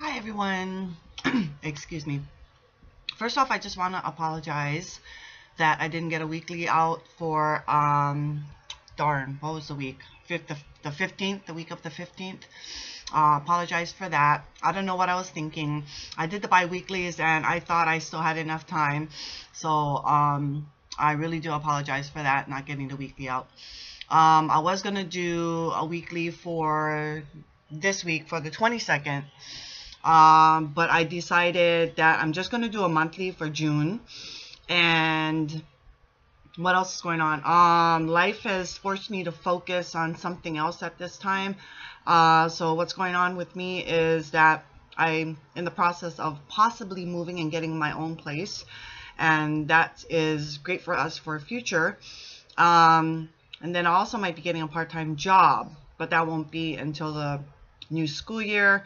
Hi everyone. Excuse me. First off, I just want to apologize that I didn't get a weekly out for darn, what was the week? The 15th, the week of the 15th. Apologize for that. I don't know what I was thinking. I did the bi-weeklies and I thought I still had enough time. So I really do apologize for that, not getting the weekly out. I was going to do a weekly for this week for the 22nd. But I decided that I'm just going to do a monthly for June. And what else is going on? Life has forced me to focus on something else at this time. So what's going on with me is that I'm in the process of possibly moving and getting my own place. And that is great for us for future. And then I also might be getting a part-time job, but that won't be until the new school year.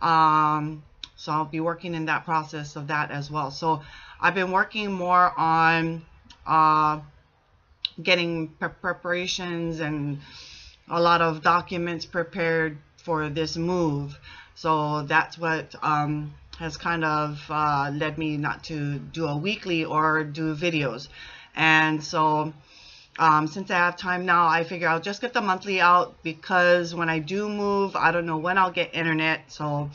So I'll be working in that process of that as well. So I've been working more on getting preparations and a lot of documents prepared for this move. So that's what has kind of led me not to do a weekly or do videos. And so since I have time now, I figure I'll just get the monthly out, because when I do move, I don't know when I'll get internet. So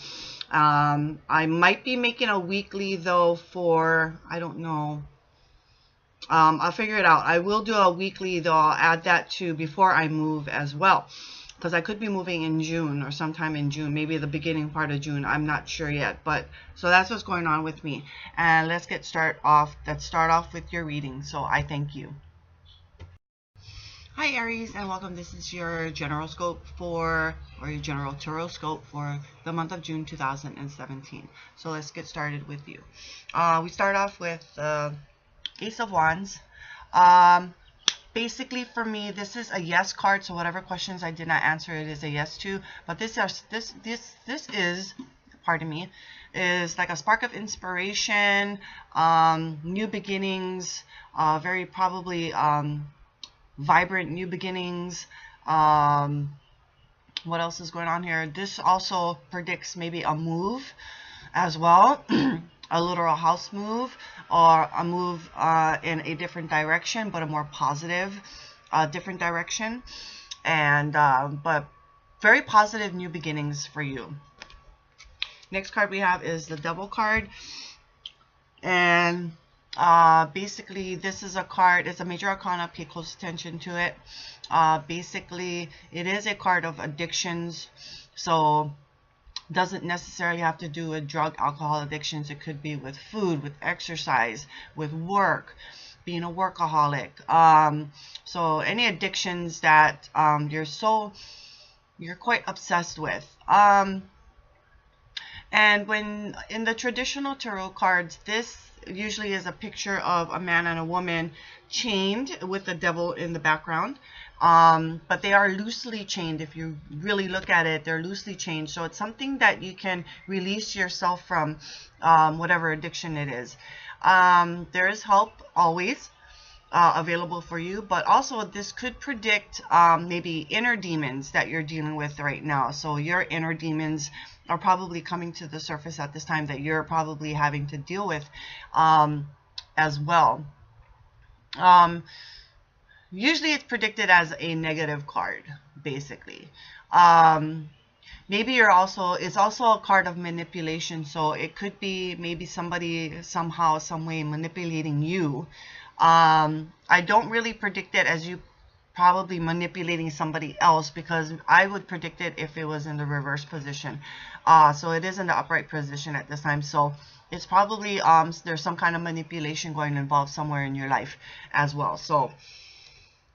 I might be making a weekly though for, I don't know. I'll figure it out. I will do a weekly though. I'll add that to before I move as well, because I could be moving in June or sometime in June, maybe the beginning part of June. I'm not sure yet, but so that's what's going on with me. And let's start off with your reading. So I thank you. Hi Aries, and welcome. This is your general scope or your general tarot scope for the month of June 2017. So let's get started with you. We start off with Ace of Wands. Basically for me, this is a yes card, so whatever questions I did not answer, it is a yes to. But this is, pardon me, is like a spark of inspiration, new beginnings, very probably vibrant new beginnings. What else is going on here? This also predicts maybe a move as well, a literal house move, or a move in a different direction, but a more positive different direction. And but very positive new beginnings for you. Next card we have is the Devil card. And basically this is a card, it's a major arcana, pay close attention to it. Basically it is a card of addictions, so doesn't necessarily have to do with drug, alcohol addictions. It could be with food, with exercise, with work, being a workaholic. So any addictions that you're quite obsessed with. And when in the traditional tarot cards, this usually is a picture of a man and a woman chained with the devil in the background. But they are loosely chained. If you really look at it, they're loosely chained. So it's something that you can release yourself from, whatever addiction it is. There is help always available for you, but also this could predict maybe inner demons that you're dealing with right now. So your inner demons are probably coming to the surface at this time that you're probably having to deal with as well. Usually it's predicted as a negative card, basically. Maybe it's also a card of manipulation, so it could be maybe somebody somehow, some way manipulating you. I don't really predict it as you probably manipulating somebody else, because I would predict it if it was in the reverse position. So it is in the upright position at this time, so it's probably there's some kind of manipulation going to involve somewhere in your life as well. So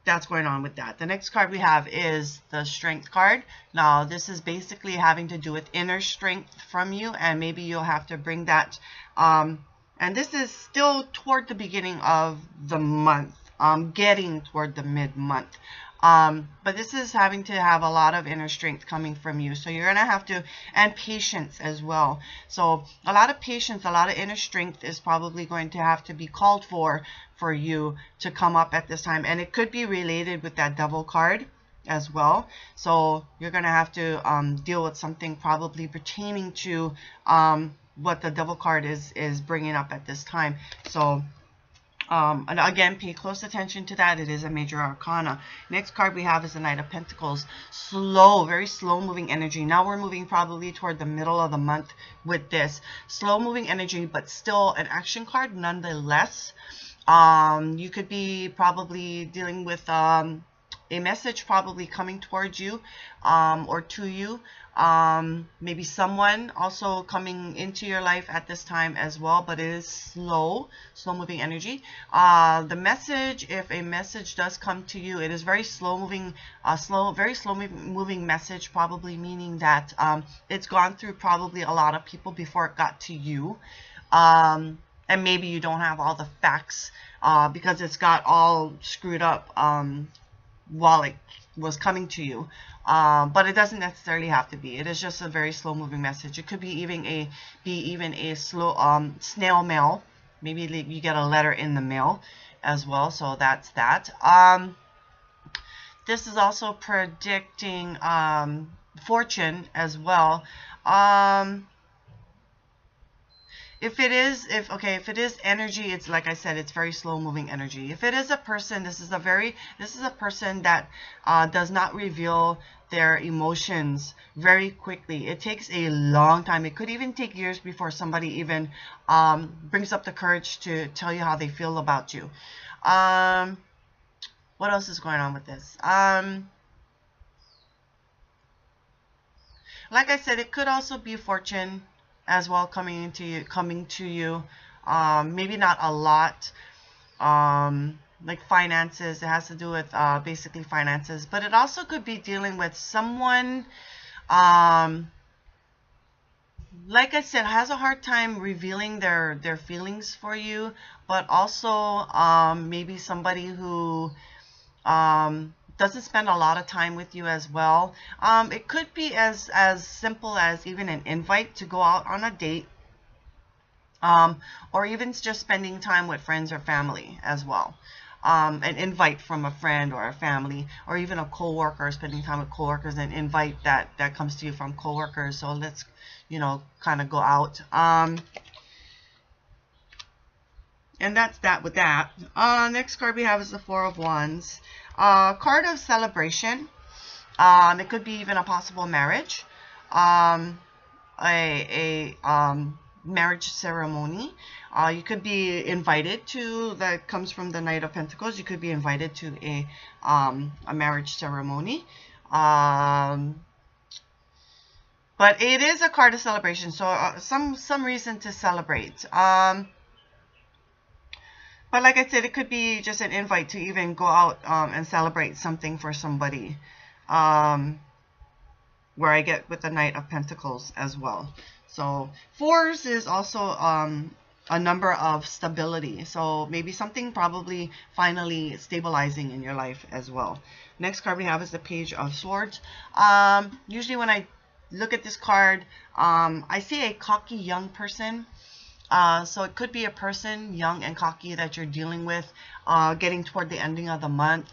that's going on with that. The next card we have is the Strength card. Now this is basically having to do with inner strength from you, and maybe you'll have to bring that and this is still toward the beginning of the month, getting toward the mid-month. But this is having to have a lot of inner strength coming from you. So you're going to have to, and patience as well. So a lot of patience, a lot of inner strength is probably going to have to be called for you to come up at this time. And it could be related with that Devil card as well. So you're going to have to deal with something probably pertaining to what the Devil card is bringing up at this time. So and again, pay close attention to that. It is a major arcana. Next card we have is the Knight of Pentacles. Slow, very slow moving energy. Now we're moving probably toward the middle of the month with this. Slow moving energy, but still an action card nonetheless. You could be probably dealing with a message probably coming towards you or to you. Maybe someone also coming into your life at this time as well, but it is slow moving energy. The message, if a message does come to you, it is very slow moving, very slow moving message, probably meaning that it's gone through probably a lot of people before it got to you. And maybe you don't have all the facts because it's got all screwed up while it was coming to you. But it doesn't necessarily have to be. It is just a very slow moving message. It could be even a slow snail mail. Maybe you get a letter in the mail as well. So that's that. This is also predicting fortune as well. If it is energy, it's like I said, it's very slow moving energy. If it is a person, this is a person that does not reveal their emotions very quickly. It takes a long time. It could even take years before somebody even brings up the courage to tell you how they feel about you. What else is going on with this? Like I said, it could also be fortune as well coming to you. Maybe not a lot, like finances. It has to do with basically finances, but it also could be dealing with someone, like I said, has a hard time revealing their feelings for you, but also maybe somebody who doesn't spend a lot of time with you as well. It could be as simple as even an invite to go out on a date, or even just spending time with friends or family as well. An invite from a friend or a family, or even a coworker, spending time with coworkers, an invite that comes to you from coworkers. So let's, kind of go out. And that's that with that. Next card we have is the Four of Wands. Card of celebration. It could be even a possible marriage. A marriage ceremony. You could be invited to, that comes from the Knight of Pentacles. You could be invited to a marriage ceremony. But it is a card of celebration, so some reason to celebrate. But like I said, it could be just an invite to even go out and celebrate something for somebody. Where I get with the Knight of Pentacles as well. So fours is also a number of stability. So maybe something probably finally stabilizing in your life as well. Next card we have is the Page of Swords. Usually when I look at this card, I see a cocky young person. So it could be a person, young and cocky, that you're dealing with, getting toward the ending of the month.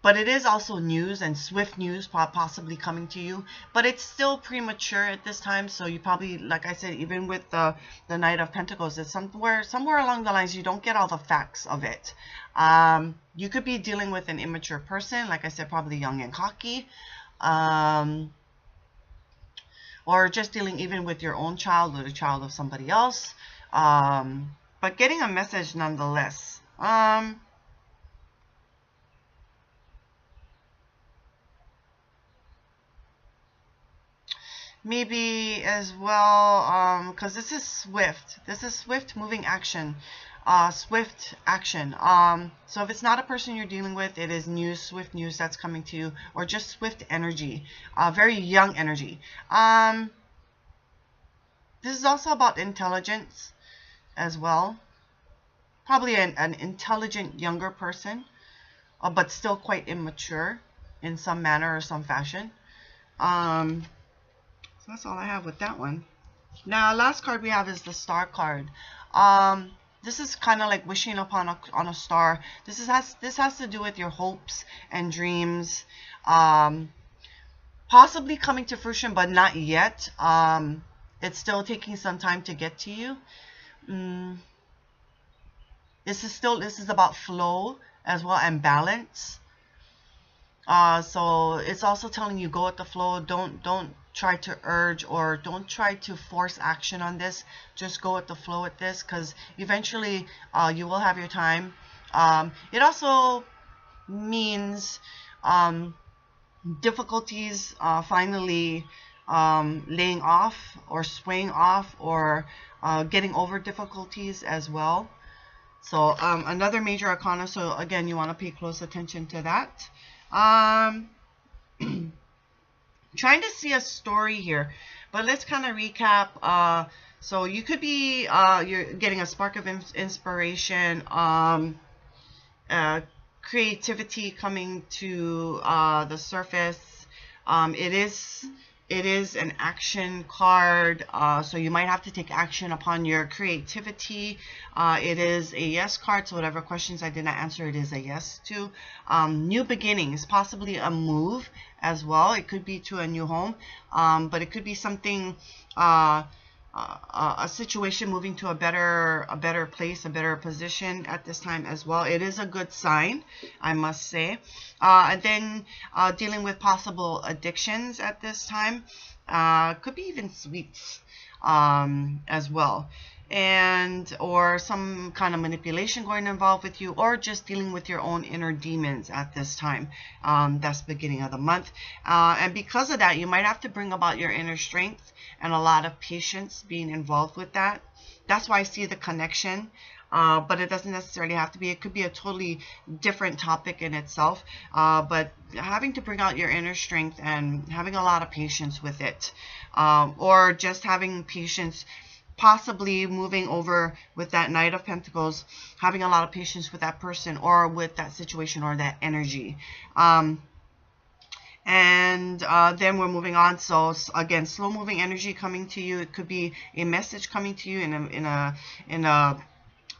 But it is also news, and swift news possibly coming to you. But it's still premature at this time. So you probably, like I said, even with the Knight of Pentacles, it's somewhere along the lines you don't get all the facts of it. You could be dealing with an immature person, like I said, probably young and cocky. Or just dealing even with your own child or the child of somebody else. But getting a message nonetheless. Maybe as well, because this is swift. This is swift moving action. Swift action. So if it's not a person you're dealing with, it is news, swift news that's coming to you, or just swift energy, very young energy. This is also about intelligence as well. Probably an intelligent younger person, but still quite immature in some manner or some fashion. So that's all I have with that one. Now, last card we have is the Star card. this is kind of like wishing upon on a star. This has to do with your hopes and dreams, possibly coming to fruition, but not yet. It's still taking some time to get to you. This is about flow as well, and balance. So it's also telling you, go with the flow. Don't try to urge, or don't try to force action on this. Just go with the flow with this, because eventually you will have your time. It also means difficulties finally laying off, or swaying off, or getting over difficulties as well. So another major arcana, so again, you want to pay close attention to that. Trying to see a story here, but let's kind of recap. So you could be you're getting a spark of inspiration, creativity coming to the surface. It is an action card, so you might have to take action upon your creativity. It is a yes card, so whatever questions I did not answer, it is a yes to. New beginnings, possibly a move as well. It could be to a new home, but it could be something, a situation moving to a better place, a better position at this time as well. It is a good sign, I must say. And then dealing with possible addictions at this time. Could be even sweets as well. Or some kind of manipulation going involved with you, or just dealing with your own inner demons at this time. That's the beginning of the month. And because of that, you might have to bring about your inner strength and a lot of patience being involved with that. That's why I see the connection. But it doesn't necessarily have to be. It could be a totally different topic in itself. But having to bring out your inner strength and having a lot of patience with it. Or just having patience, possibly moving over with that Knight of Pentacles, having a lot of patience with that person, or with that situation, or that energy. And then we're moving on. So again, slow moving energy coming to you. It could be a message coming to you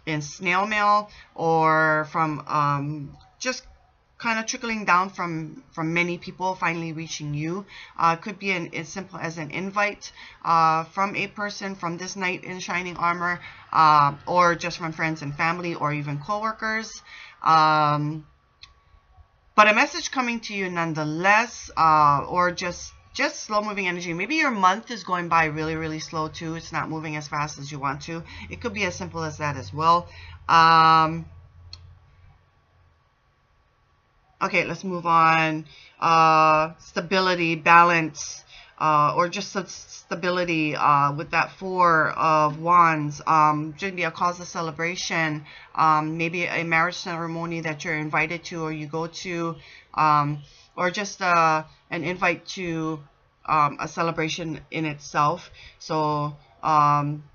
in snail mail, or from just kind of trickling down from many people, finally reaching you. It could be as simple as an invite from a person, from this knight in shining armor, or just from friends and family, or even co-workers. But a message coming to you nonetheless, or just slow moving energy. Maybe your month is going by really, really slow too. It's not moving as fast as you want to. It could be as simple as that as well. Okay, let's move on. Stability, balance, or just stability with that Four of Wands. Should be a cause of celebration. Maybe a marriage ceremony that you're invited to, or you go to, or just an invite to a celebration in itself. So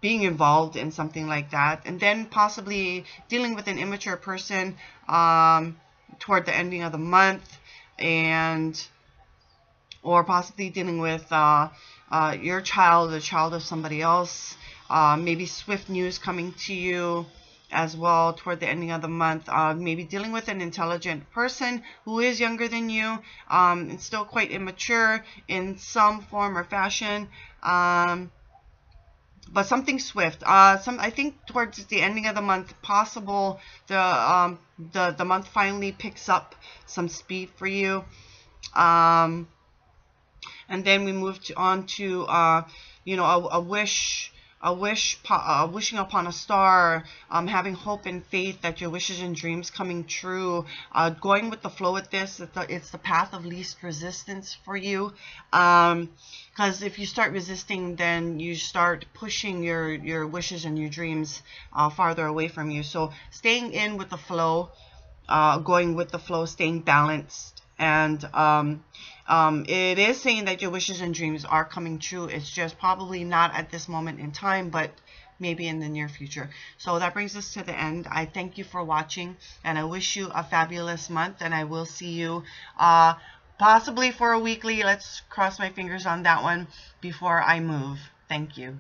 being involved in something like that. And then possibly dealing with an immature person toward the ending of the month, or possibly dealing with your child, the child of somebody else. Maybe swift news coming to you as well toward the ending of the month. Maybe dealing with an intelligent person who is younger than you, and still quite immature in some form or fashion. But something swift. I think towards the ending of the month, possible the month finally picks up some speed for you. And then we move on to you know, wishing upon a star, having hope and faith that your wishes and dreams coming true, going with the flow with this. It's the path of least resistance for you, because if you start resisting, then you start pushing your wishes and your dreams farther away from you. So staying in with the flow, going with the flow, staying balanced. And it is saying that your wishes and dreams are coming true. It's just probably not at this moment in time, but maybe in the near future. So that brings us to the end. I thank you for watching, and I wish you a fabulous month, and I will see you possibly for a weekly. Let's cross my fingers on that one before I move. Thank you.